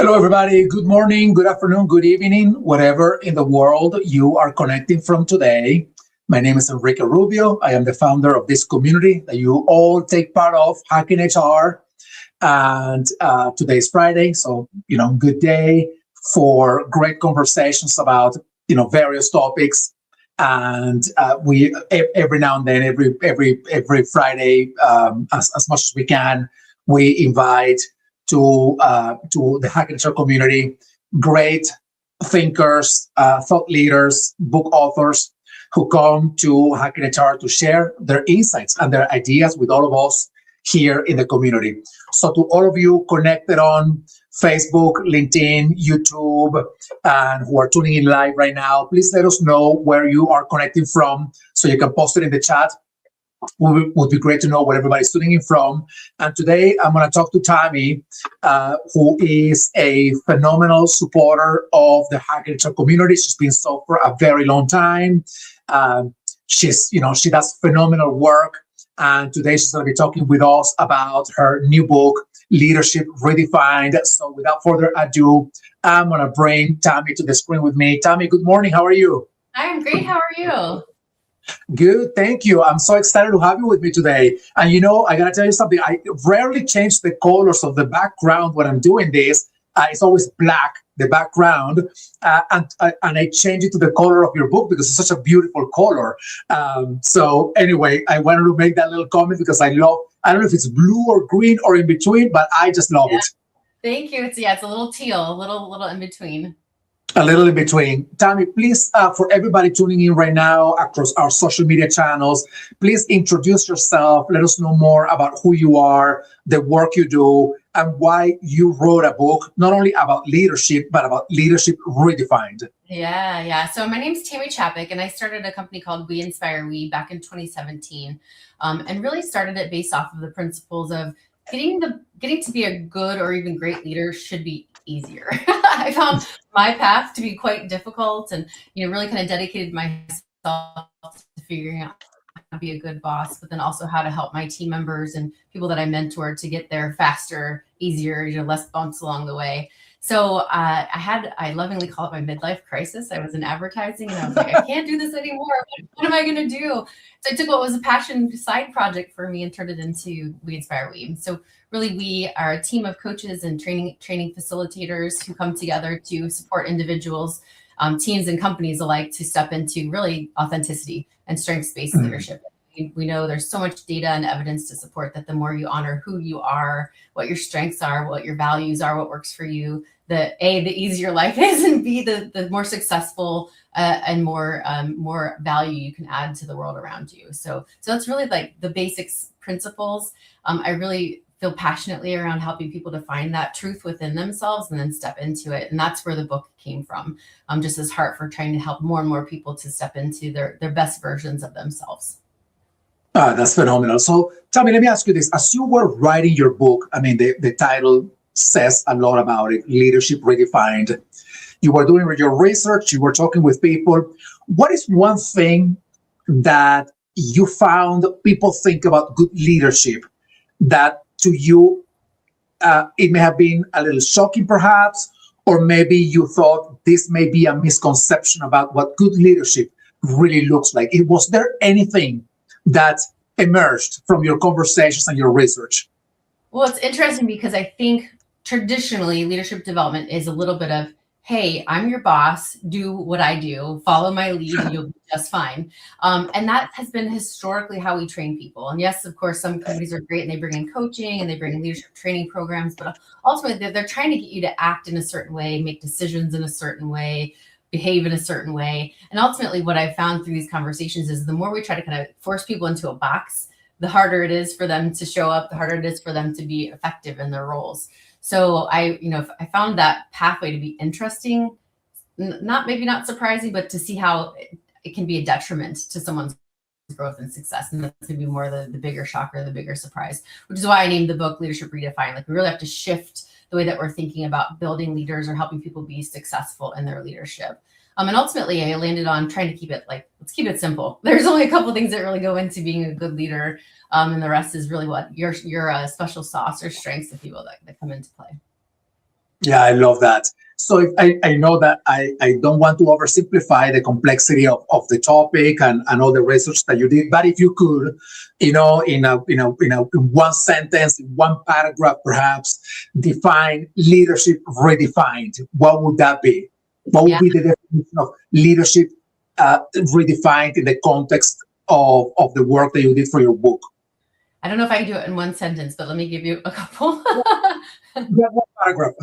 Hello, everybody. Good morning, good afternoon, good evening, whatever in the world you are connecting from today. My name is Enrique Rubio. I am the founder of this community that you all take part of, Hacking HR. And today is Friday, so, good day for great conversations about, various topics. And we every now and then, every Friday, as much as we can, we invite to the Hacking HR community great thinkers, thought leaders, book authors who come to Hacking HR to share their insights and their ideas with all of us here in the community. So to all of you connected on Facebook, LinkedIn, YouTube, and who are tuning in live right now, please let us know where you are connecting from so you can post it in the chat. Would be great to know where everybody's tuning in from. And today I'm going to talk to Tammy, who is a phenomenal supporter of the Hacking HR community. She's been so for a very long time. She does phenomenal work. And today she's going to be talking with us about her new book, Leadership reDEFYned. So without further ado, I'm going to bring Tammy to the screen with me. Tammy, good morning. How are you? I'm great. How are you? Good, thank you. I'm so excited to have you with me today. And I gotta tell you something. I rarely change the colors of the background when I'm doing this. It's always black, the background, and I change it to the color of your book because it's such a beautiful color. So anyway, I wanted to make that little comment because I don't know if it's blue or green or in between, but I just love it. Thank you. It's a little teal, a little in between. A little in between. Tammy, please, for everybody tuning in right now across our social media channels, please introduce yourself. Let us know more about who you are, the work you do, and why you wrote a book, not only about leadership, but about leadership reDEFYned. Yeah. So my name's Tammy Chapik, and I started a company called We Inspire We back in 2017, and really started it based off of the principles of getting to be a good or even great leader should be easier. I found my path to be quite difficult, and really kind of dedicated myself to figuring out how to be a good boss, but then also how to help my team members and people that I mentor to get there faster, easier, less bumps along the way. So I lovingly call it my midlife crisis. I was in advertising and I was like, I can't do this anymore. What am I going to do? So I took what was a passion side project for me and turned it into We Inspire We. So really, we are a team of coaches and training facilitators who come together to support individuals, teams and companies alike to step into really authenticity and strengths-based leadership. We know there's so much data and evidence to support that the more you honor who you are, what your strengths are, what your values are, what works for you, the easier life is, and B, the more successful and more value you can add to the world around you. So that's really like the basics principles. I really feel passionately around helping people to find that truth within themselves and then step into it. And that's where the book came from. Just this heart for trying to help more and more people to step into their best versions of themselves. That's phenomenal. So, Tammy, let me ask you this. As you were writing your book, the title says a lot about it, Leadership reDEFYned. You were doing your research, you were talking with people. What is one thing that you found people think about good leadership that to you, it may have been a little shocking perhaps, or maybe you thought this may be a misconception about what good leadership really looks like? Was there anything that emerged from your conversations and your research? Well, it's interesting because I think traditionally leadership development is a little bit of, hey, I'm your boss, do what I do, follow my lead, and you'll be just fine. And that has been historically how we train people. And yes, of course, some companies are great and they bring in coaching and they bring in leadership training programs, but ultimately they're trying to get you to act in a certain way, make decisions in a certain way, behave in a certain way. And ultimately what I found through these conversations is the more we try to kind of force people into a box, the harder it is for them to show up, the harder it is for them to be effective in their roles. So I found that pathway to be interesting, maybe not surprising, but to see how it can be a detriment to someone's growth and success. And that's going to be more the bigger shocker, the bigger surprise, which is why I named the book Leadership reDEFYned. Like we really have to shift the way that we're thinking about building leaders or helping people be successful in their leadership. And ultimately I landed on trying to keep it let's keep it simple. There's only a couple of things that really go into being a good leader. And the rest is really what your special sauce or strengths, if you will, that come into play. Yeah, I love that. So if I know that I don't want to oversimplify the complexity of the topic and all the research that you did, but if you could, in one sentence, in one paragraph, perhaps define leadership redefined, what would that be? What would Yeah. be the definition of leadership redefined in the context of the work that you did for your book? I don't know if I can do it in one sentence, but let me give you a couple. Yeah, one paragraph.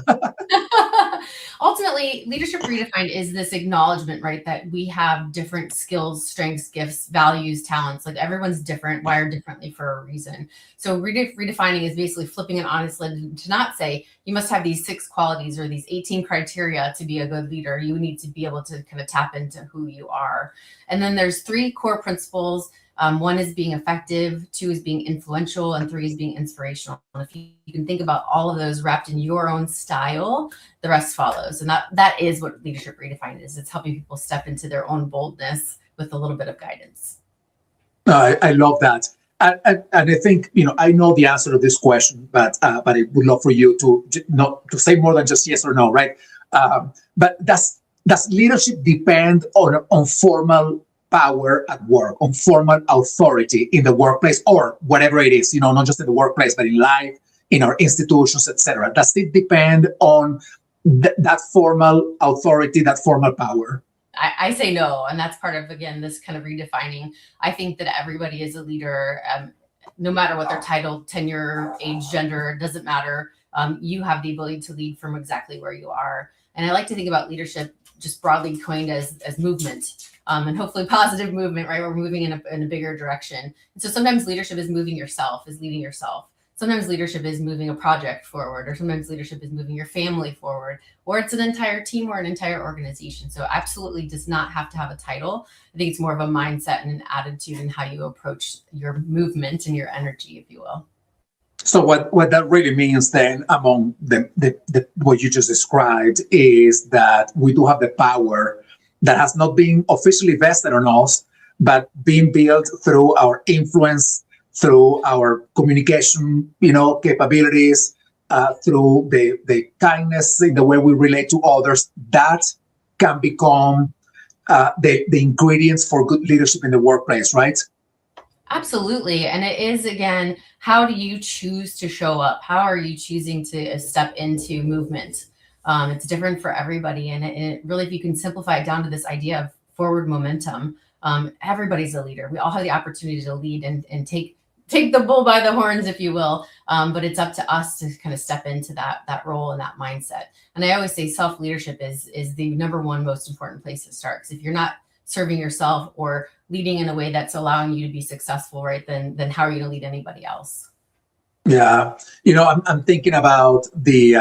Ultimately, leadership redefined is this acknowledgement, right, that we have different skills, strengths, gifts, values, talents. Like everyone's different, wired differently for a reason. So redefining is basically flipping an honest lid to not say you must have these 6 qualities or these 18 criteria to be a good leader. You need to be able to kind of tap into who you are. And then there's 3 core principles. 1 is being effective, 2 is being influential, and 3 is being inspirational. And if you can think about all of those wrapped in your own style, the rest follows. And that is what leadership redefined is. It's helping people step into their own boldness with a little bit of guidance. I love that. And I think, I know the answer to this question, but I would love for you to not to say more than just yes or no, right? But does leadership depend on formal power at work, on formal authority in the workplace, or whatever it is, not just in the workplace, but in life, in our institutions, etc.? Does it depend on that formal authority, that formal power? I say no. And that's part of, again, this kind of redefining. I think that everybody is a leader, no matter what their title, tenure, age, gender, doesn't matter. You have the ability to lead from exactly where you are. And I like to think about leadership just broadly coined as movement. And hopefully positive movement, right? We're moving in a bigger direction. And so sometimes leadership is moving yourself, is leading yourself. Sometimes leadership is moving a project forward, or sometimes leadership is moving your family forward, or it's an entire team or an entire organization. So absolutely does not have to have a title. I think it's more of a mindset and an attitude and how you approach your movement and your energy, if you will. So what that really means then, among the what you just described, is that we do have the power that has not been officially vested on us, but being built through our influence, through our communication, capabilities, through the kindness in the way we relate to others. That can become the ingredients for good leadership in the workplace, right? Absolutely. And it is, again, how do you choose to show up? How are you choosing to step into movement? It's different for everybody. And it really, if you can simplify it down to this idea of forward momentum, everybody's a leader. We all have the opportunity to lead and take the bull by the horns, if you will. But it's up to us to kind of step into that role and that mindset. And I always say self-leadership is the number one most important place to start. Because if you're not serving yourself or leading in a way that's allowing you to be successful, right, then how are you going to lead anybody else? Yeah. I'm thinking about the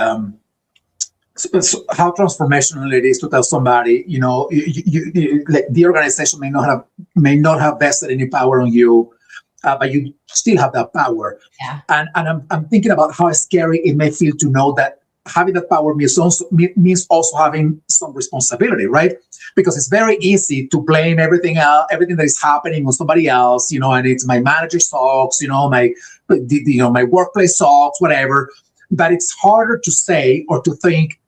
how transformational it is to tell somebody, like the organization may not have vested any power on you, but you still have that power. Yeah. And I'm thinking about how scary it may feel to know that having that power means also having some responsibility, right? Because it's very easy to blame everything that is happening on somebody else, and it's my manager sucks, my workplace sucks, whatever. But it's harder to say or to think,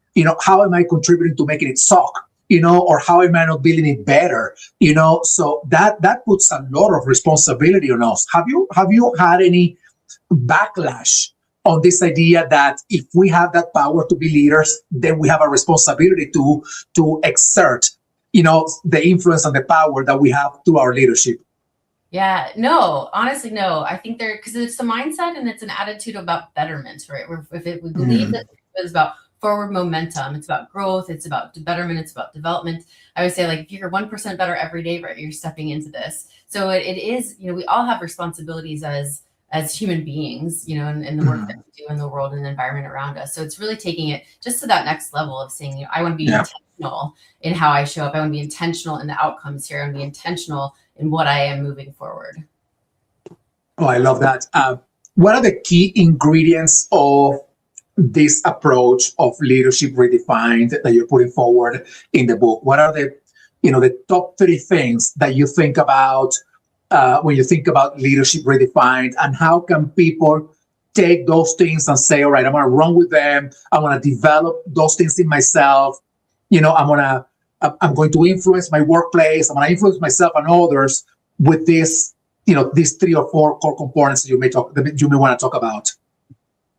how am I contributing to making it suck? Or how am I not building it better? So that puts a lot of responsibility on us. Have you had any backlash on this idea that if we have that power to be leaders, then we have a responsibility to exert, the influence and the power that we have through our leadership? Yeah, no, honestly, no. I think because it's a mindset and it's an attitude about betterment, right? We believe that it's about forward momentum, it's about growth, it's about betterment, it's about development. I would say, like, if you're 1% better every day, right, you're stepping into this. So it is, we all have responsibilities as human beings, in the work that we do in the world and the environment around us. So it's really taking it just to that next level of saying, I want to be intentional in how I show up. I want to be intentional in the outcomes here. I want to be intentional in what I am moving forward. Oh, I love that. What are the key ingredients of this approach of leadership redefined that you're putting forward in the book? What are the top 3 things that you think about when you think about leadership redefined, and how can people take those things and say, all right, I'm going to run with them. I want to develop those things in myself. I'm going to influence my workplace. I'm going to influence myself and others with this, these 3 or 4 core components that you may want to talk about.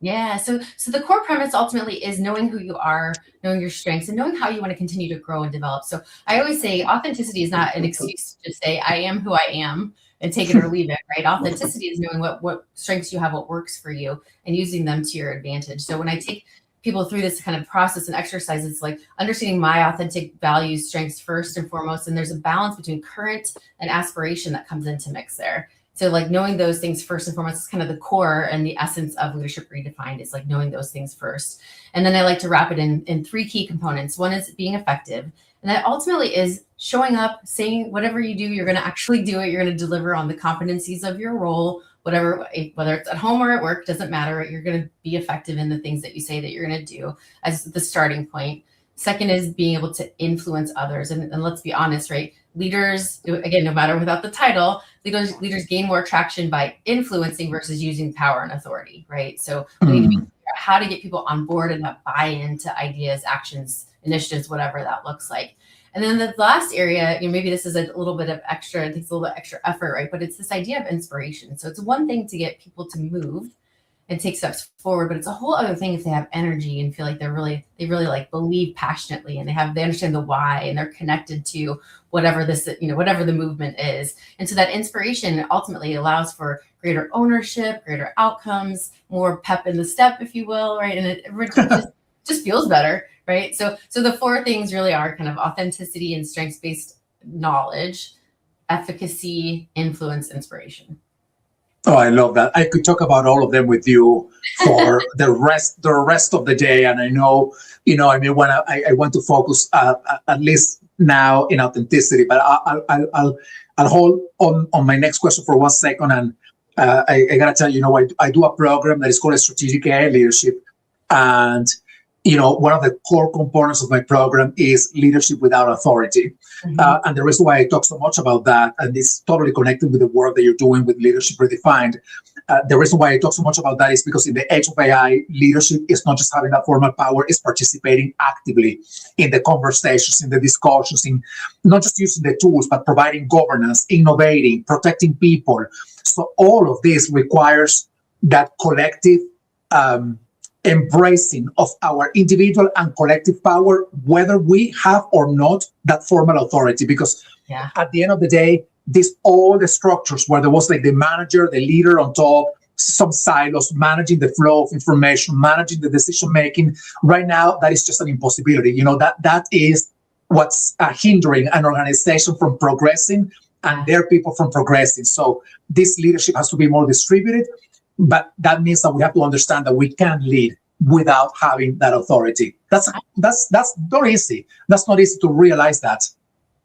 Yeah. So the core premise ultimately is knowing who you are, knowing your strengths, and knowing how you want to continue to grow and develop. So I always say authenticity is not an excuse to just say, I am who I am and take it or leave it, right? Authenticity is knowing what strengths you have, what works for you, and using them to your advantage. So when I take people through this kind of process and exercise, it's like understanding my authentic values, strengths first and foremost, and there's a balance between current and aspiration that comes into mix there. So like knowing those things first and foremost is kind of the core and the essence of Leadership Redefined, is like knowing those things first. And then I like to wrap it in 3 key components. One is being effective. And that ultimately is showing up, saying whatever you do, you're going to actually do it. You're going to deliver on the competencies of your role, whether it's at home or at work, doesn't matter. You're going to be effective in the things that you say that you're going to do as the starting point. Second is being able to influence others. And let's be honest, right? Leaders, again, no matter without the title, leaders gain more traction by influencing versus using power and authority, right? So we need to figure out how to get people on board and that buy into ideas, actions, initiatives, whatever that looks like. And then the last area, maybe this is a little bit of extra, it takes a little bit extra effort, right? But it's this idea of inspiration. So it's one thing to get people to move and take steps forward, but it's a whole other thing if they have energy and feel like they really like believe passionately, and they understand the why, and they're connected to whatever the movement is. And so that inspiration ultimately allows for greater ownership, greater outcomes, more pep in the step, if you will, right? And it just feels better, right? So the 4 things really are kind of authenticity and strengths-based knowledge, efficacy, influence, inspiration. Oh, I love that. I could talk about all of them with you for the rest of the day. And I know, I want to focus at least now in authenticity, but I'll hold on my next question for 1 second. And I gotta tell you, I do a program that is called Strategic AI Leadership. And one of the core components of my program is leadership without authority. And the reason why I talk so much about that, and it's totally connected with the work that you're doing with Leadership Redefined, the reason why I talk so much about that is because in the age of AI, leadership is not just having that formal power, it's participating actively in the conversations, in the discussions, in not just using the tools, but providing governance, innovating, protecting people. So all of this requires that collective embracing of our individual and collective power, whether we have or not that formal authority. Because at the end of the day, all the structures where there was like the manager, the leader on top, some silos, managing the flow of information, managing the decision making, right now, that is just an impossibility. That is what's hindering an organization from progressing and their people from progressing. So this leadership has to be more distributed. But that means that we have to understand that we can lead without having that authority. That's not easy. That's not easy to realize that.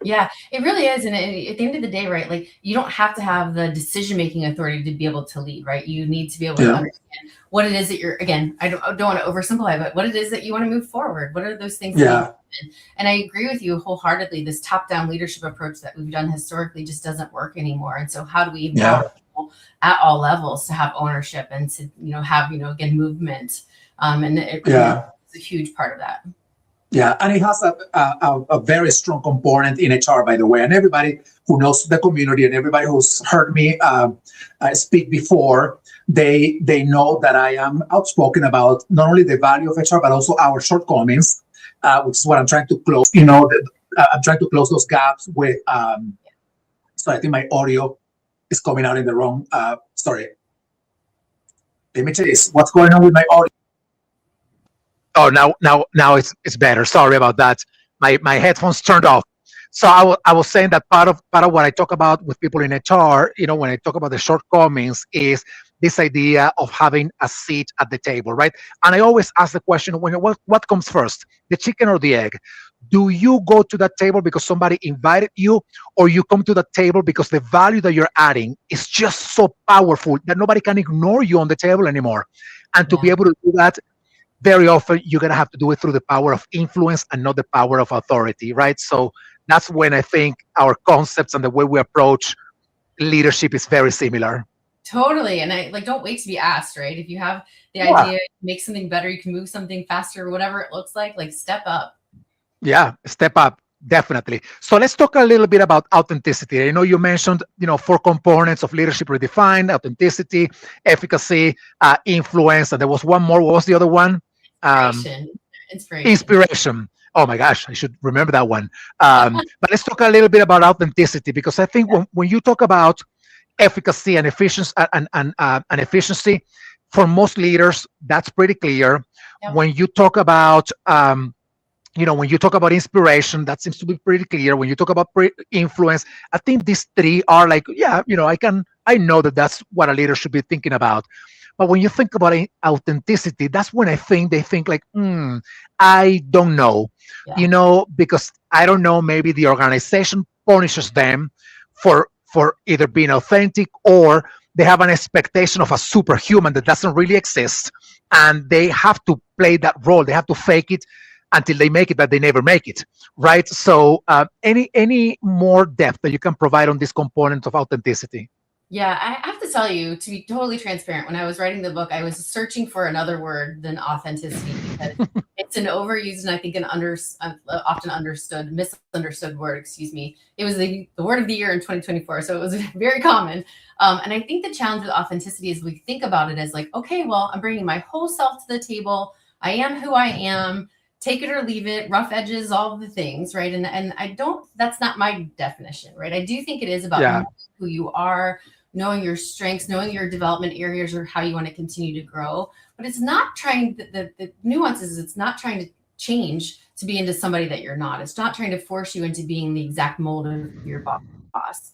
Yeah, it really is. And at the end of the day, right, like you don't have to have the decision-making authority to be able to lead, right? You need to be able to understand what it is that you're, again, I don't want to oversimplify, but what it is that you want to move forward. What are those things? And I agree with you wholeheartly. This top-down leadership approach that we've done historically just doesn't work anymore. And so how do we empower people at all levels to have ownership and to, have, again, movement? And it's a huge part of that. Yeah, and it has a very strong component in HR, by the way. And everybody who knows the community and everybody who's heard me speak before, they know that I am outspoken about not only the value of HR, but also our shortcomings, which is what I'm trying to close. I'm trying to close those gaps with. So I think my audio is coming out in the wrong. Sorry. Let me tell you what's going on with my audio. Oh, now it's better. Sorry about that. My headphones turned off. So I was saying that part of what I talk about with people in HR, when I talk about the shortcomings, is this idea of having a seat at the table, right? And I always ask the question, what comes first, the chicken or the egg? Do you go to that table because somebody invited you, or you come to the table because the value that you're adding is just so powerful that nobody can ignore you on the table anymore? And to be able to do that, very often you're going to have to do it through the power of influence and not the power of authority, right? So that's when I think our concepts and the way we approach leadership is very similar. Totally. And I like, don't wait to be asked, right? If you have the Yeah. idea, make something better, you can move something faster, whatever it looks like step up. Yeah, step up, definitely. So let's talk a little bit about authenticity. I know you mentioned, 4 components of leadership redefined: authenticity, efficacy, influence, and there was one more. What was the other one? Um, Inspiration. Inspiration. Inspiration. Oh my gosh, I should remember that one. But let's talk a little bit about authenticity, because I think when you talk about efficacy and efficiency and efficiency, for most leaders, that's pretty clear. Yep. When you talk about when you talk about inspiration, that seems to be pretty clear. When you talk about influence, I think these three are like, yeah, I know that that's what a leader should be thinking about. But when you think about authenticity, that's when I think they think like, I don't know, because I don't know, maybe the organization punishes them for either being authentic, or they have an expectation of a superhuman that doesn't really exist, and they have to play that role. They have to fake it until they make it, but they never make it, right? So any more depth that you can provide on this component of authenticity? Yeah, I have to tell you, to be totally transparent, when I was writing the book, I was searching for another word than authenticity, because it's an overused and I think an often misunderstood word, excuse me. It was the word of the year in 2024, so it was very common. And I think the challenge with authenticity is we think about it as like, okay, well, I'm bringing my whole self to the table. I am who I am. Take it or leave it, rough edges, all of the things, right? And I don't, that's not my definition, right? I do think it is about knowing who you are, knowing your strengths, knowing your development areas or how you want to continue to grow. But it's not trying, the nuance is it's not trying to change to be into somebody that you're not. It's not trying to force you into being the exact mold of your boss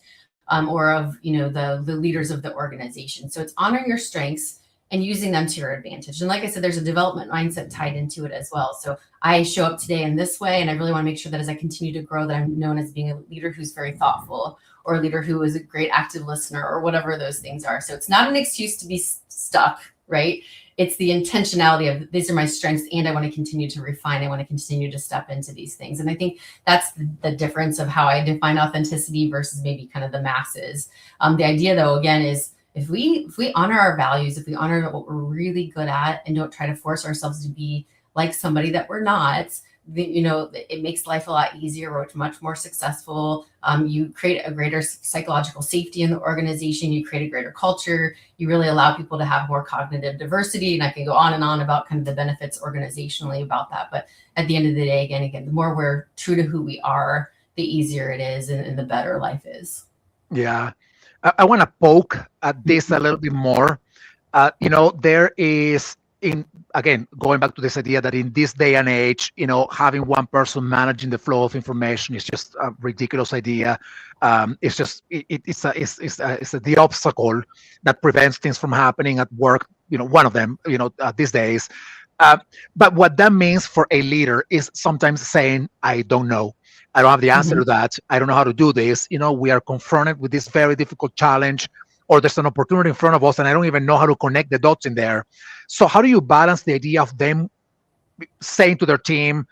or of, the leaders of the organization. So it's honoring your strengths and using them to your advantage. And like I said, there's a development mindset tied into it as well. So I show up today in this way, and I really want to make sure that as I continue to grow, that I'm known as being a leader who's very thoughtful, or a leader who is a great active listener, or whatever those things are. So it's not an excuse to be stuck, right? It's the intentionality of these are my strengths, and I want to continue to refine. I want to continue to step into these things. And I think that's the difference of how I define authenticity versus maybe kind of the masses. The idea, though, again, is if we honor our values, if we honor what we're really good at and don't try to force ourselves to be like somebody that we're not, it makes life a lot easier. We're much more successful. You create a greater psychological safety in the organization. You create a greater culture. You really allow people to have more cognitive diversity. And I can go on and on about kind of the benefits organizationally about that. But at the end of the day, again, the more we're true to who we are, the easier it is and the better life is. Yeah. I want to poke at this a little bit more. There is, again, going back to this idea that in this day and age, having one person managing the flow of information is just a ridiculous idea. It's just it's the obstacle that prevents things from happening at work. One of them, these days. But what that means for a leader is sometimes saying, "I don't know. I don't have the answer to that. I don't know how to do this." We are confronted with this very difficult challenge, or there's an opportunity in front of us, and I don't even know how to connect the dots in there. So how do you balance the idea of them saying to their team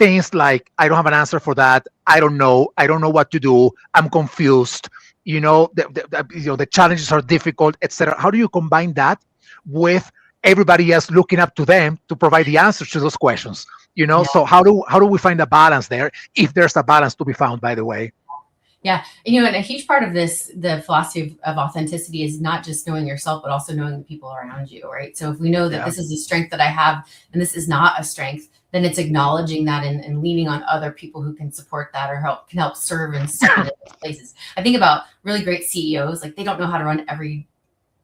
things like, "I don't have an answer for that. I don't know what to do. I'm confused. The challenges are difficult, etc." How do you combine that with everybody else looking up to them to provide the answers to those questions? So how do we find a balance there, if there's a balance to be found, by the way? Yeah. And a huge part of this, the philosophy of authenticity, is not just knowing yourself, but also knowing the people around you, right? So if we know that this is a strength that I have and this is not a strength, then it's acknowledging that and leaning on other people who can support that or can help serve in certain places. I think about really great CEOs, like they don't know how to run every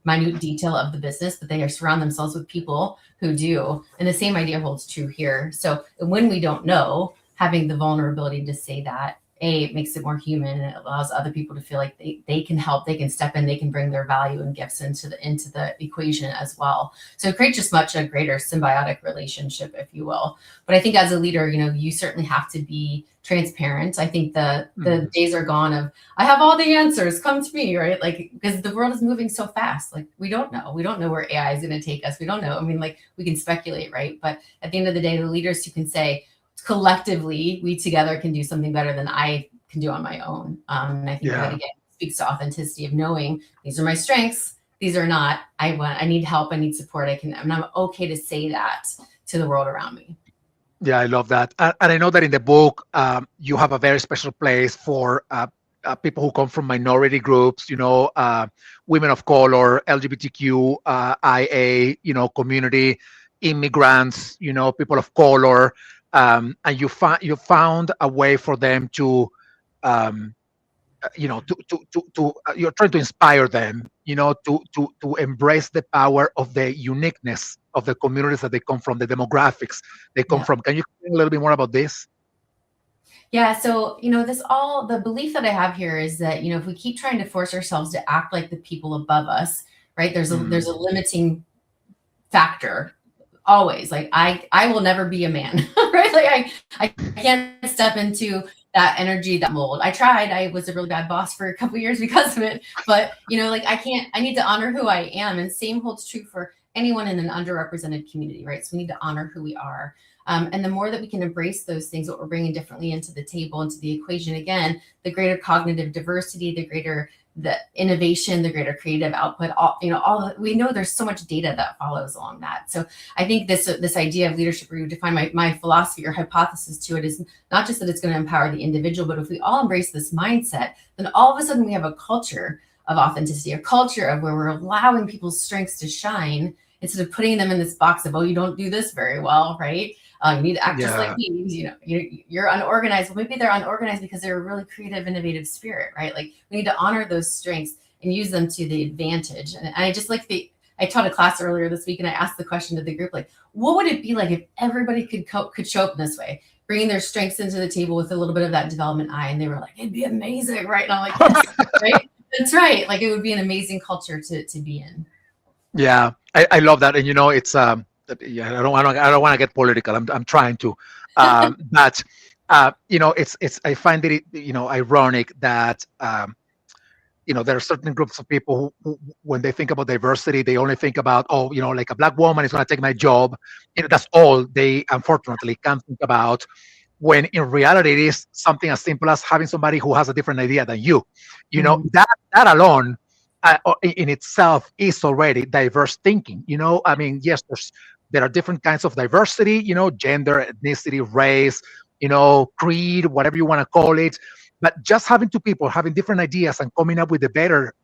minute detail of the business, but they surround themselves with people who do. And the same idea holds true here. So when we don't know, having the vulnerability to say that, it makes it more human, and it allows other people to feel like they can help, they can step in, they can bring their value and gifts into the equation as well. So it creates just much a greater symbiotic relationship, if you will. But I think as a leader, you certainly have to be transparent. I think the days are gone of, I have all the answers, come to me, right? Like, because the world is moving so fast. Like, we don't know where AI is going to take us. We don't know. I mean, like, we can speculate, right? But at the end of the day, the leaders who can say, collectively, we together can do something better than I can do on my own. And I think that, again, speaks to authenticity of knowing these are my strengths. these are not, I need help, I need support, I'm okay to say that to the world around me. Yeah, I love that. And I know that in the book, you have a very special place for people who come from minority groups, women of color, LGBTQ, IA, community, immigrants, people of color. And you found a way for them to, um, you're trying to inspire them, to embrace the power of the uniqueness of the communities that they come from, the demographics they come from. Can you explain a little bit more about this? Yeah. So, the belief that I have here is that, if we keep trying to force ourselves to act like the people above us, right, there's a limiting factor always. Like I will never be a man, right? Like I can't step into that energy, that mold. I tried. I was a really bad boss for a couple of years because of it. But I need to honor who I am. And same holds true for anyone in an underrepresented community, right? So we need to honor who we are. And the more that we can embrace those things, what we're bringing differently into the table, into the equation, again, the greater cognitive diversity, the greater the innovation, the greater creative output, we know there's so much data that follows along that. So I think this idea of leadership redefined, my philosophy or hypothesis to it is not just that it's going to empower the individual, but if we all embrace this mindset, then all of a sudden we have a culture of authenticity, a culture of where we're allowing people's strengths to shine instead of putting them in this box of, oh, you don't do this very well, right? You need to act just like me. You're unorganized. Well, maybe they're unorganized because they're a really creative, innovative spirit, right? Like we need to honor those strengths and use them to the advantage. And I just I taught a class earlier this week and I asked the question to the group, like, what would it be like if everybody could show up in this way, bringing their strengths into the table with a little bit of that development eye? And they were like, it'd be amazing, right? And I'm like, yes, right? That's right. Like it would be an amazing culture to be in. Yeah, I love that. And it's I don't want to get political. I'm trying to, but it's I find it ironic that there are certain groups of people who when they think about diversity, they only think about like a Black woman is going to take my job. That's all they unfortunately can think about. When in reality, it is something as simple as having somebody who has a different idea than you. That alone. In itself is already diverse thinking. I mean, yes, there are different kinds of diversity, gender, ethnicity, race, creed, whatever you want to call it. But just having two people having different ideas and coming up with a better,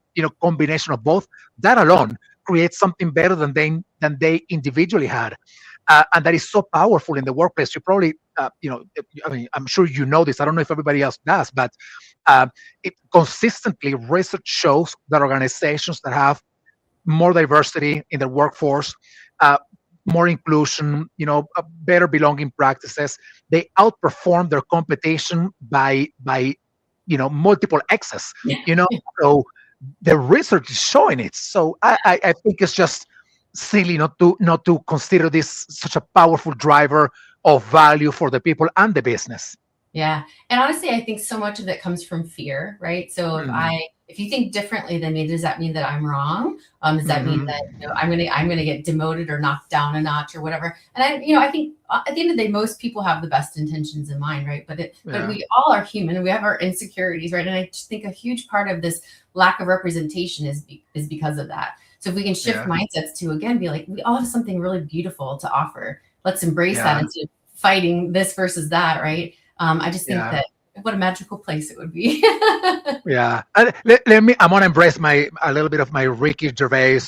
combination of both, that alone creates something better than they individually had. And that is so powerful in the workplace. You probably, I mean, I'm sure you know this. I don't know if everybody else does, but it consistently research shows that organizations that have more diversity in their workforce, more inclusion, better belonging practices, they outperform their competition by multiple X's. So the research is showing it. So I think it's just silly not to consider this such a powerful driver of value for the people and the business. Yeah. And honestly, I think so much of it comes from fear, right? So if you think differently than me, does that mean that I'm wrong? Does that mean that I'm gonna get demoted or knocked down a notch or whatever? And I think at the end of the day, most people have the best intentions in mind, right? But we all are human and we have our insecurities, right? And I just think a huge part of this lack of representation is because of that. So if we can shift mindsets to again be like, we all have something really beautiful to offer. Let's embrace that instead of fighting this versus that, right? I just think that what a magical place it would be. Yeah. I'm gonna embrace a little bit of my Ricky Gervais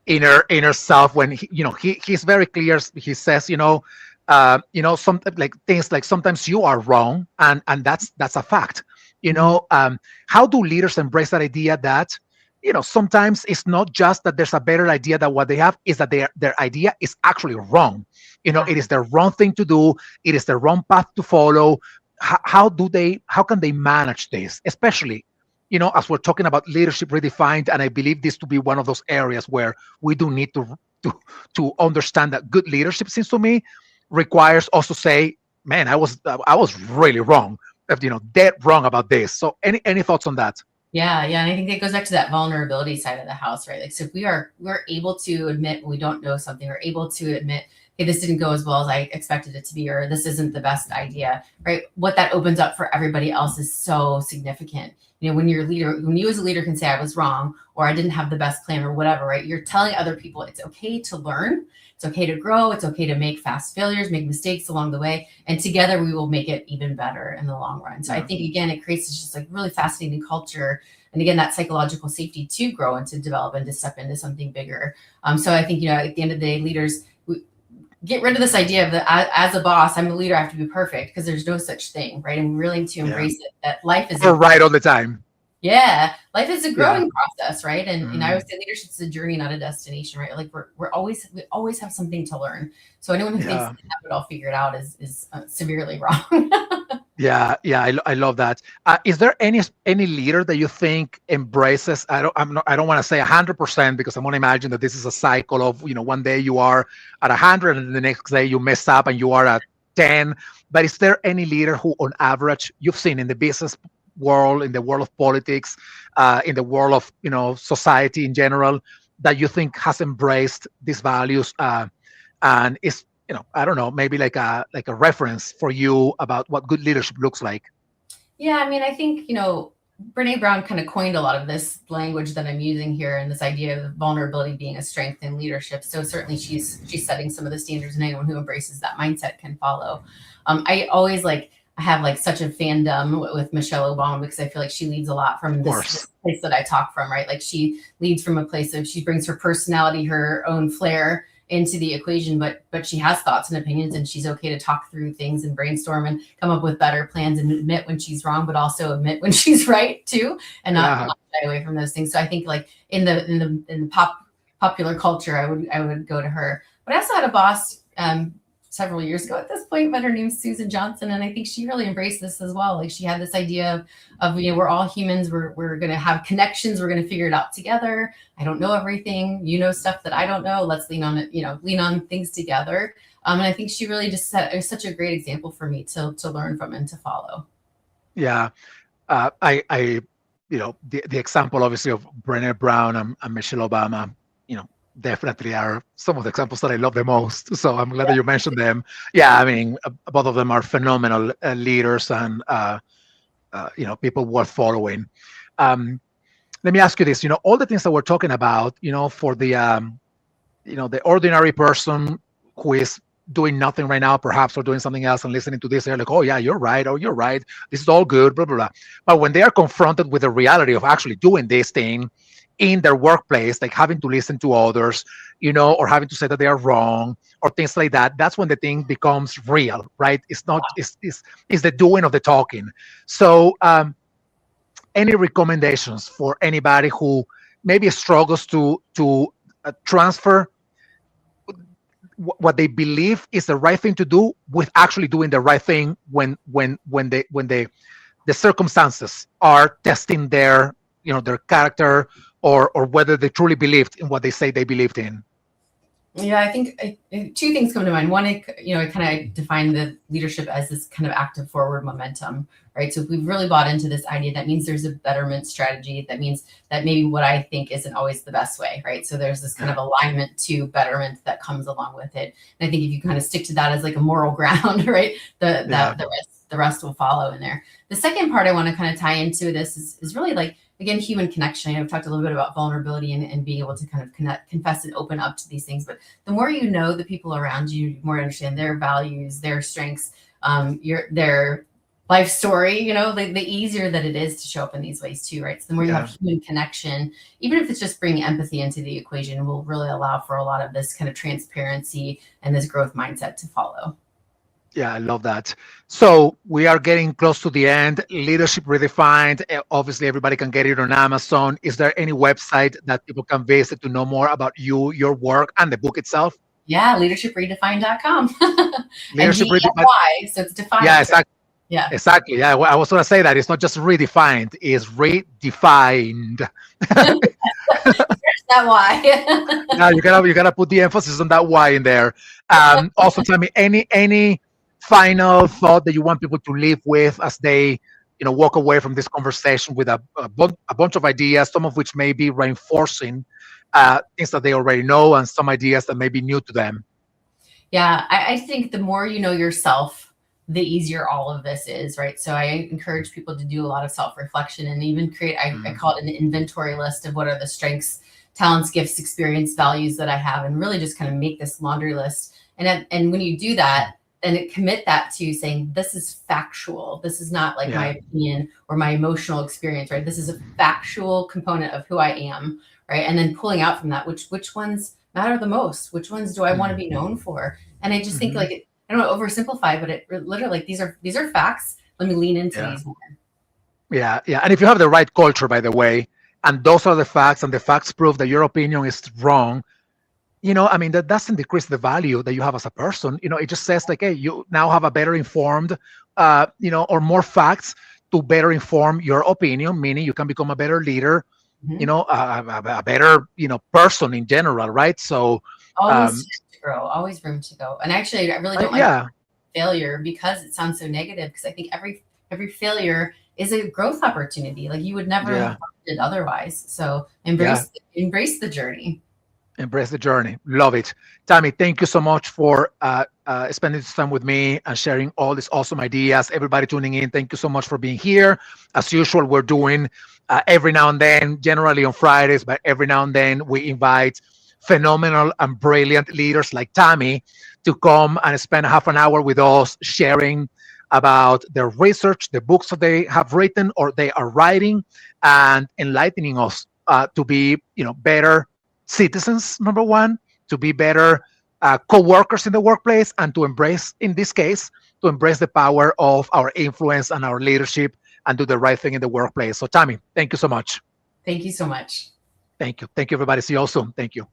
inner self when he's very clear. He says, some like things like sometimes you are wrong, and that's a fact. How do leaders embrace that idea that sometimes it's not just that there's a better idea than what they have, is that their idea is actually wrong. It is the wrong thing to do. It is the wrong path to follow. How can they manage this? Especially, as we're talking about leadership redefined, and I believe this to be one of those areas where we do need to understand that good leadership, seems to me, requires us to say, man, I was really wrong, dead wrong about this. So any thoughts on that? Yeah. And I think it goes back to that vulnerability side of the house, right? Like, so if we're able to admit we don't know something, we're able to admit hey, this didn't go as well as I expected it to be, or this isn't the best idea, right? What that opens up for everybody else is so significant. When you're a leader, when you as a leader can say I was wrong, or I didn't have the best plan, or whatever, right? You're telling other people it's okay to learn, it's okay to grow, it's okay to make fast failures, make mistakes along the way, and together we will make it even better in the long run. So I think, again, it creates this just like really fascinating culture, and again, that psychological safety to grow and to develop and to step into something bigger. So I think, at the end of the day, leaders, get rid of this idea of that as a boss, I'm a leader, I have to be perfect, because there's no such thing, right? And really to embrace it, that life is right all the time. Yeah, life is a growing process, right? And I always say leadership is a journey, not a destination, right? Like we always have something to learn. So anyone who thinks they have it all figured out is severely wrong. I love that. Is there any leader that you think embraces? I don't want to say 100%, because I'm going to imagine that this is a cycle of, one day you are at 100 and the next day you mess up and you are at 10. But is there any leader who, on average, you've seen in the business world, in the world of politics, in the world of society in general, that you think has embraced these values and is, I don't know, maybe like a reference for you about what good leadership looks like? Yeah, I mean, I think, Brene Brown kind of coined a lot of this language that I'm using here, and this idea of vulnerability being a strength in leadership. So certainly she's setting some of the standards, and anyone who embraces that mindset can follow. I always I have such a fandom with Michelle Obama, because I feel like she leads a lot from this place that I talk from, right? Like she leads from a place of, she brings her personality, her own flair into the equation, but she has thoughts and opinions, and she's okay to talk through things and brainstorm and come up with better plans and admit when she's wrong, but also admit when she's right too, and not shy away from those things. So I think in the popular culture, I would go to her. But I also had a boss several years ago at this point, but her name's Susan Johnson, and I think she really embraced this as well. Like she had this idea of we're all humans, we're going to have connections, we're going to figure it out together. I don't know everything, stuff that I don't know. Let's lean on it, lean on things together. And I think she really just set such a great example for me to learn from and to follow. Yeah, the example obviously of Brené Brown and Michelle Obama, definitely are some of the examples that I love the most. So I'm glad that you mentioned them. Yeah, I mean, both of them are phenomenal leaders and, people worth following. Let me ask you this, all the things that we're talking about, for the, the ordinary person who is doing nothing right now, perhaps, or doing something else and listening to this, they're like, oh yeah, you're right. Oh, you're right. This is all good, blah, blah, blah. But when they are confronted with the reality of actually doing this thing in their workplace, like having to listen to others, or having to say that they are wrong or things like that, that's when the thing becomes real, right? It's not, it's the doing of the talking. So any recommendations for anybody who maybe struggles to transfer what they believe is the right thing to do with actually doing the right thing when the circumstances are testing their their character, or whether they truly believed in what they say they believed in? Yeah, I think two things come to mind. One, I kind of define the leadership as this kind of active forward momentum, right? So if we've really bought into this idea, that means there's a betterment strategy. That means that maybe what I think isn't always the best way, right? So there's this kind of alignment to betterment that comes along with it. And I think if you kind of stick to that as like a moral ground, right, the rest will follow in there. The second part I want to kind of tie into this is really again, human connection. I've talked a little bit about vulnerability and being able to kind of confess and open up to these things. But the more you know the people around you, the more you understand their values, their strengths, their life story, the easier that it is to show up in these ways too, right? So the more you have human connection, even if it's just bringing empathy into the equation, will really allow for a lot of this kind of transparency and this growth mindset to follow. Yeah, I love that. So we are getting close to the end. Leadership Redefined. Obviously, everybody can get it on Amazon. Is there any website that people can visit to know more about you, your work, and the book itself? Yeah, leadershipredefined.com. Leadership Redefined. So it's defined. Yeah, exactly. Yeah, exactly. Yeah, I was going to say that it's not just redefined; it's redefined. There's that why. Now you gotta put the emphasis on that why in there. Also, tell me any final thought that you want people to leave with as they walk away from this conversation with a bunch of ideas, some of which may be reinforcing things that they already know, and some ideas that may be new to them. Yeah, I think the more you know yourself, the easier all of this is, right? So I encourage people to do a lot of self-reflection and even create, I call it an inventory list of what are the strengths, talents, gifts, experience, values that I have, and really just kind of make this laundry list. And when you do that, then commit that to saying, this is factual. This is not like my opinion or my emotional experience, right? This is a factual component of who I am, right? And then pulling out from that, which ones matter the most? Which ones do I want to be known for? And I just think like, I don't want to oversimplify, but it literally like these are facts. Let me lean into these more. Yeah. And if you have the right culture, by the way, and those are the facts, and the facts prove that your opinion is wrong, I mean, that doesn't decrease the value that you have as a person. It just says like, hey, you now have a better informed, or more facts to better inform your opinion, meaning you can become a better leader, a better, person in general, right? So always to grow, always room to go. And actually, I really don't like failure because it sounds so negative. Because I think every failure is a growth opportunity. Like you would never have did otherwise. So embrace the journey. Embrace the journey. Love it. Tammy, thank you so much for spending this time with me and sharing all these awesome ideas. Everybody tuning in, thank you so much for being here. As usual, we're doing every now and then, generally on Fridays, but every now and then we invite phenomenal and brilliant leaders like Tammy to come and spend half an hour with us sharing about their research, the books that they have written or they are writing, and enlightening us to be better citizens, number one, to be better co-workers in the workplace, and to embrace, in this case, to embrace the power of our influence and our leadership and do the right thing in the workplace. So Tammy, thank you so much. Thank you so much. Thank you. Thank you, everybody. See you all soon. Thank you.